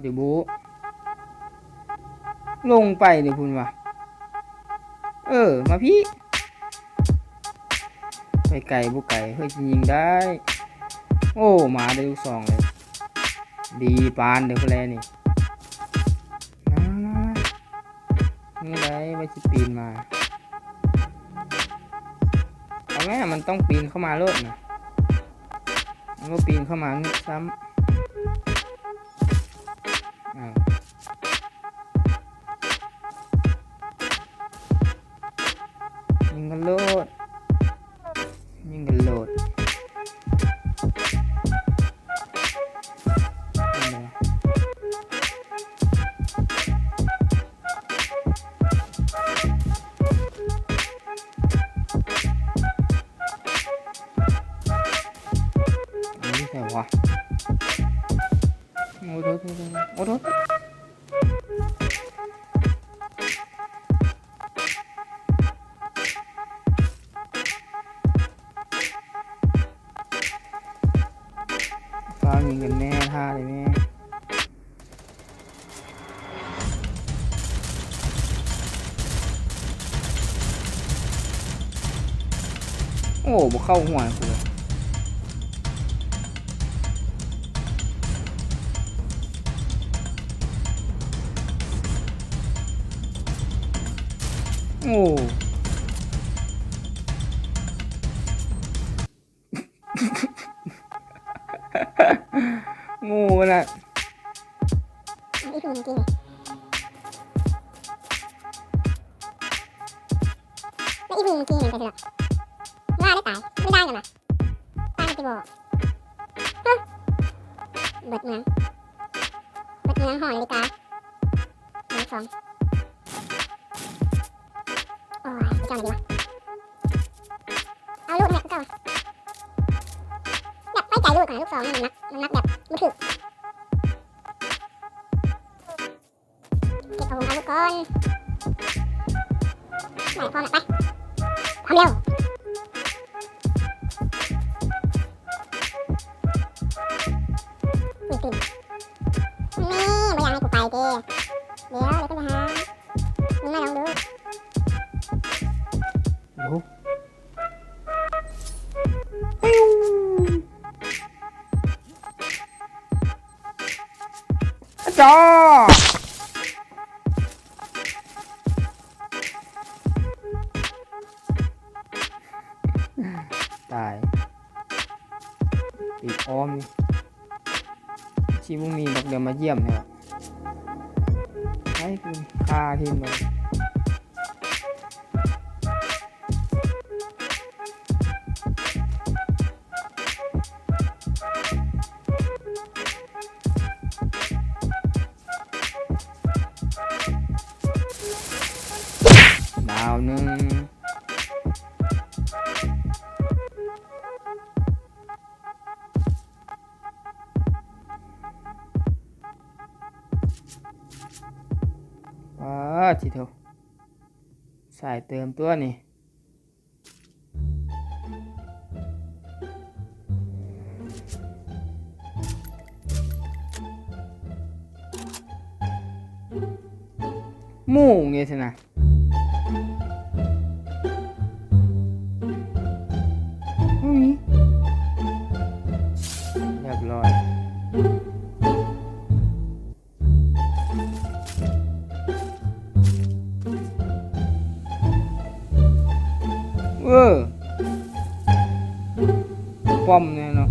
เดี๋ยวโบลงไปเดี๋ยวคุณวะมาพี่ไปไก่บุไก่เฮ้ยยิงได้โอ้มาได้ลูกซองเลยดีปานเดี๋ยวคนแรนี่มานี่ไรไปจะปีนมาเอาไหมมันต้องปีนเข้ามาโลดนะมันก็ปีนเข้ามาซ้ำยิงกันโลดยิงกันโลดใช่วะโอ้โหโอ้โหฟ้ายิงกันแม่ท่าเลยแม่โอ้บ่เข้าหัวกูเลยโอ้งูนะอีกหนึ่งจริงแล้วอีกหนึ่งจริงเห็นไปสิล่ะว่าได้ตายไม่ได้กันนะตายจะบอกเบิดเมืองหอนาฬิกาหนึ่งสองโอ้ยจะจำอะไรดีวะเอาลูกเนี่ยก็อยากไปใจลูกกับลูกสองนี่มันนักแบบมันถึกเก็บเอาลูกก่อนไหนพร้อมไปพร้อมเร็วตื่นนี่ไม่อยากให้กูไปเด้เดี๋ยวขึ้นไปหามึงมาลองดูจอตายปีกอ้อมนี่ชีมุมีบอกเดี๋ยวมาเยี่ยมเนี่ยให้คุณคาทีมเลยดาวหนึ่งทีเดียวสายเติมตัวนี่มู่เงี้ยสินะเรียบร้อยป้อมเนี่ยเนาะ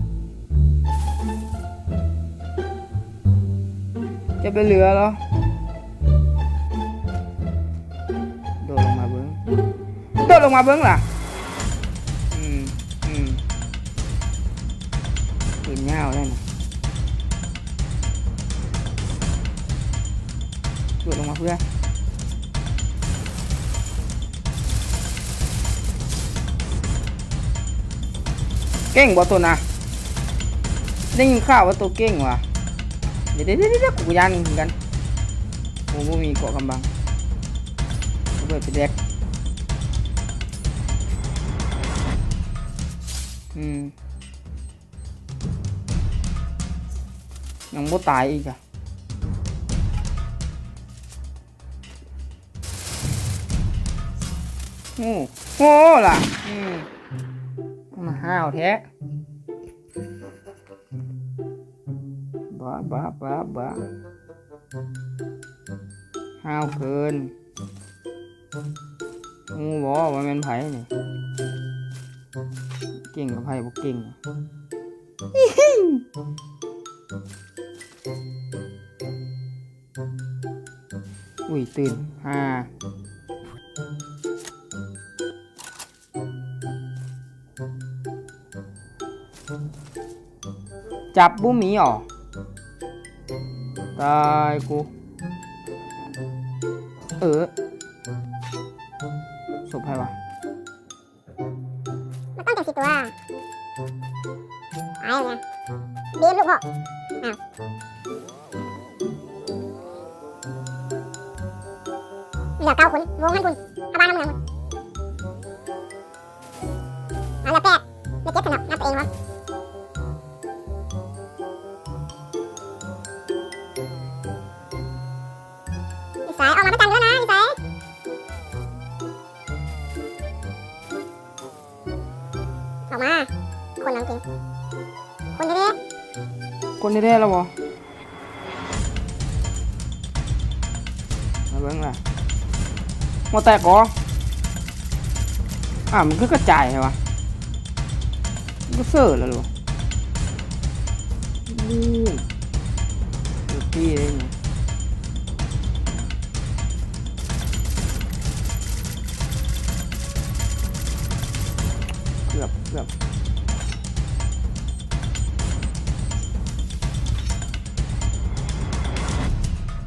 จะไปเหลือเหรอโดดลงมาเบิ้งล่ะปืนยาวแล้วนะโดดลงมาเพื่อเก่งบ่ตัวนะได้ยินข่าวว่าตัวเก่งว่ะเดี๋ยวกูยันเหมือนกันโอ้โหมีเกาะกำบังเบิดไปแดกยังบ่ตายอีกอ่ะ โง่ล่ะมาห้าวแท้บ้าห้าวเกินงูบอกว่ามันไผ่เนี่ยเก่งกับไผ่บอกเก่งอุ้ยตื่นจับบุ้มหมีอ๋อตายกูศพใครวะมันต้องจับสิตัวไอ้ไงเบียมลูกพ่อเหลือ9 คนวงให้คุณเอาบ้านน้ำเมืองเอาละ8ไม่เจ็บสนับนับตัวเองวะอีสายออกมาประจันด้วยนะอีสายออกมาคนน้องจริงคนเด้แล้วบ่มาเบิ่งล่ะมอแตกก่อมันก็กระจายใช่ปะมันก็เซ่อแล้วหรอดูพี่เลยเนี่ยเกือบ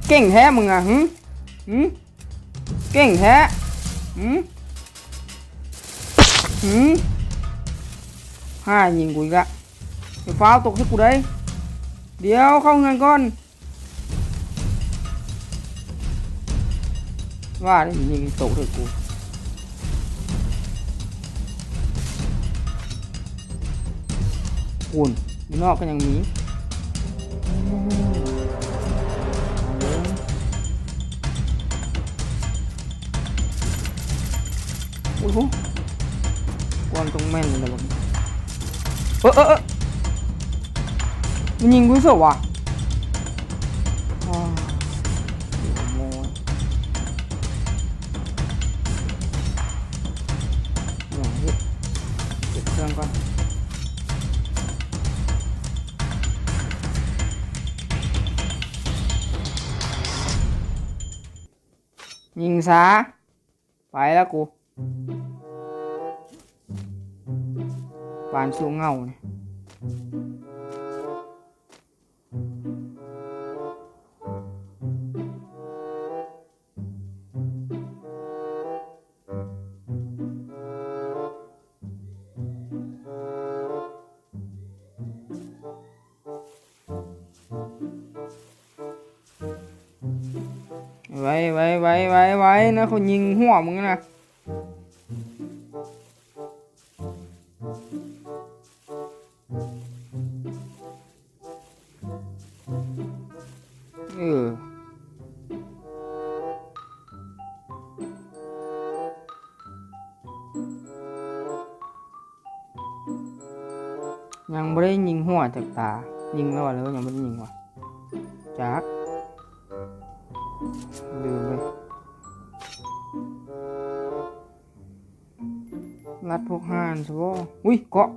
เก่งแท้มึงอ่ะเก่งแท้ยิงกูอีกละเดี๋ยวฟ้าวตกให้กูได้เดี๋ยวเข้าเงินก่อนว่าได้ยิงตกให้กูอุ่นอยู่นอกก็ยังมีโอ้โหความตรงแม่นเลยแบบมันยิงกูเสียวะโอ้โหเก็บเครื่องก่อนยิงซะไปแล้วกูปานสู้เงาเนี่ยไว้นะเขายิงหัวมึงนะยังไม่ได้ยิงหัวจากตายิงแล้วแล้วยังไม่ได้ยิงว่ะจักลืมเลยรัดพวกห่านใช่ป่ะอุ้ยเกาะ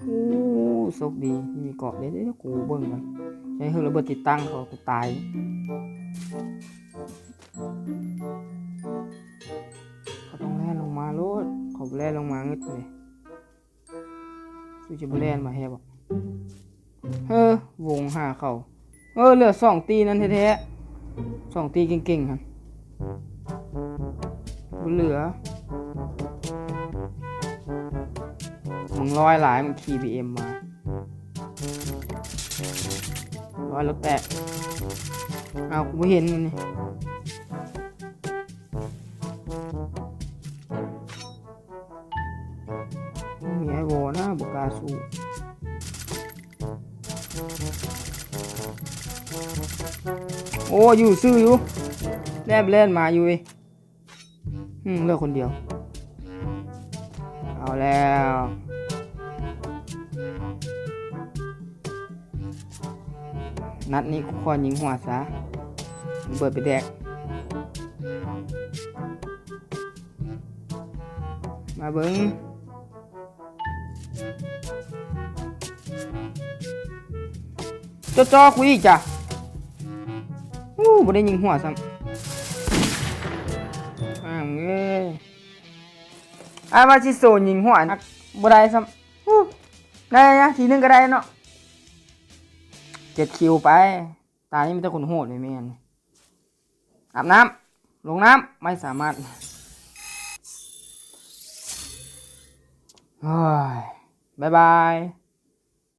โอ้โชคดีที่มีเกาะเดี๋ยวกูเบิ่งกันใช้เครื่องระเบิดติดตั้งเขากูตายเขาต้องแล่นลงมาโลดเขาแล่นลงมางึดเลยสู้จะแล่นมาแฮบอกวงหาเขาเหลือ2 ตีนั่นแท้ๆ2 ตีเก่งๆครับเหลือมึงร้อยหลายมึงขี่ BM มาร้อยรถแตกเอากูไม่เห็นมันนี่มีไอโวนะบุกาสู้โอ้อยู่ซื่ออยู่แล่นมาอยู่ เลือกคนเดียวเอาแล้วนัดนี้กูขอยิงหัวซะเบิดไปแดกมาเบิ้งจ่อๆกูอีกจ้ะบ่ได้ยิงหัวซ้ำเอ้ยว่าสิโซนยิงหัวนักบ่ได้ซ้ำได้นะทีนึงก็ได้เนาะ7 คิวไปตานี้มันจะคนโหดเลยแม่นอาบน้ำลงน้ำไม่สามารถบ๊ายบาย